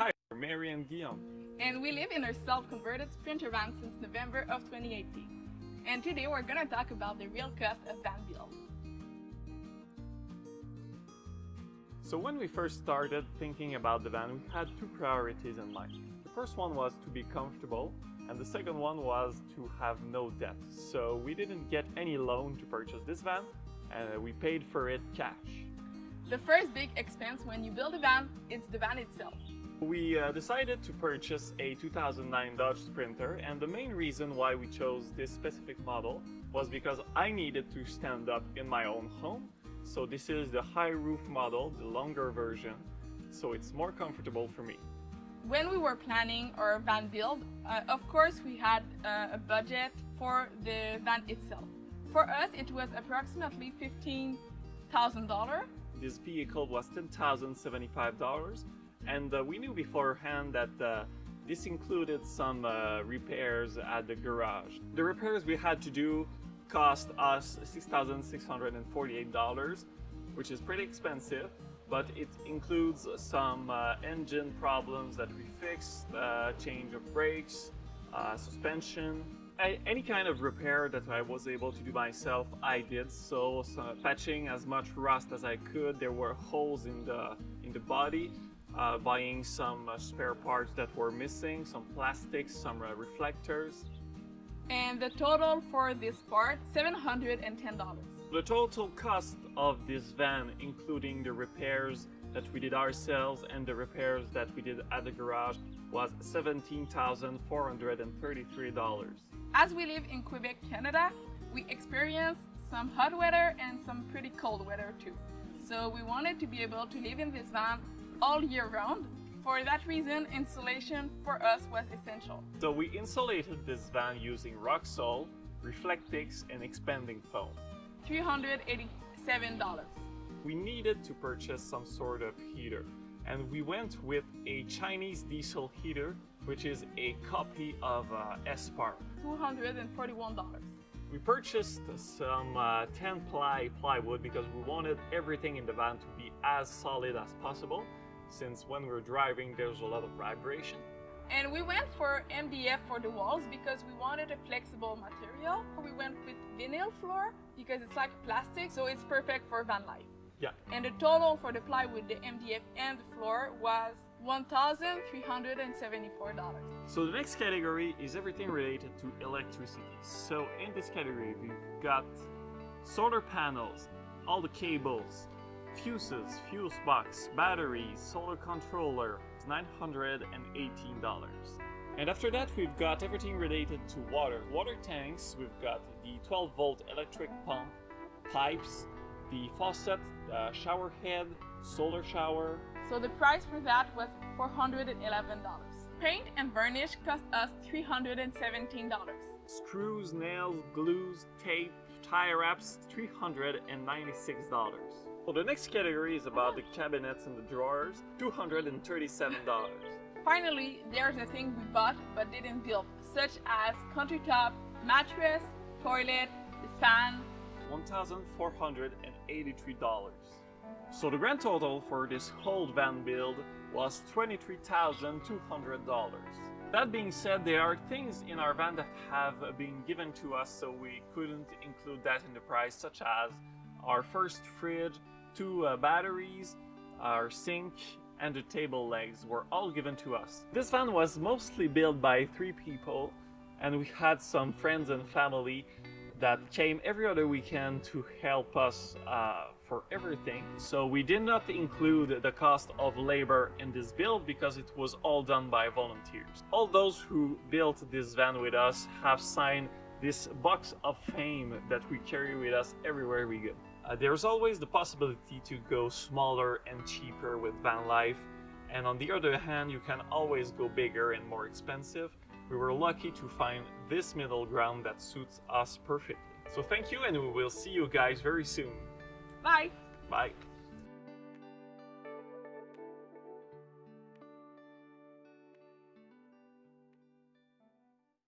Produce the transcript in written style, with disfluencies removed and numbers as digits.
Hi, we're Mary and Guillaume. And we live in a self-converted Sprinter van since November of 2018. And today we're going to talk about the real cost of van build. So when we first started thinking about the van, we had two priorities in mind. The first one was to be comfortable, and the second one was to have no debt. So we didn't get any loan to purchase this van, and we paid for it cash. The first big expense when you build a van, it's the van itself. We decided to purchase a 2009 Dodge Sprinter, and the main reason why we chose this specific model was because I needed to stand up in my own home. So this is the high roof model, the longer version, so it's more comfortable for me. When we were planning our van build, of course we had a budget for the van itself. For us it was approximately $15,000. This vehicle was $10,075, and we knew beforehand that this included some repairs at the garage. The repairs we had to do cost us $6,648, which is pretty expensive, but it includes some engine problems that we fixed, change of brakes, suspension. Any kind of repair that I was able to do myself, I did. So patching as much rust as I could. There were holes in the body. Buying some spare parts that were missing, some plastics, some reflectors. And the total for this part, $710. The total cost of this van, including the repairs that we did ourselves and the repairs that we did at the garage, was $17,433. As we live in Quebec, Canada, we experience some hot weather and some pretty cold weather too. So we wanted to be able to live in this van all year round. For that reason, insulation for us was essential. So we insulated this van using rock salt, Reflectix, and expanding foam. $387. We needed to purchase some sort of heater, and we went with a Chinese diesel heater, which is a copy of S-Spark. $241. We purchased some 10-ply plywood because we wanted everything in the van to be as solid as possible, since when we're driving there's a lot of vibration. And we went for MDF for the walls because we wanted a flexible material. We went with vinyl floor because it's like plastic, so it's perfect for van life. Yeah. And the total for the plywood, the MDF and the floor was $1,374. So the next category is everything related to electricity. So in this category we've got solar panels, all the cables, fuses, fuse box, batteries, solar controller. It's $918. And after that we've got everything related to water tanks. We've got the 12-volt electric pump, pipes, the faucet, shower head, solar shower. So the price for that was $411. Paint and varnish cost us $317. Screws, nails, glues, tape, tie wraps, $396. Well, the next category is about the cabinets and the drawers, $237. Finally, there's a thing we bought but didn't build, such as countertop, mattress, toilet, the fan. $1,483. So the grand total for this whole van build was $23,200. That being said, there are things in our van that have been given to us, so we couldn't include that in the price, such as our first fridge, 2 batteries, our sink, and the table legs were all given to us. This van was mostly built by 3 people, and we had some friends and family that came every other weekend to help us for everything. So we did not include the cost of labor in this build because it was all done by volunteers. All those who built this van with us have signed this box of fame that we carry with us everywhere we go. There's always the possibility to go smaller and cheaper with van life, and on the other hand you can always go bigger and more expensive. We were lucky to find this middle ground that suits us perfectly. So thank you, and we will see you guys very soon. Bye! Bye!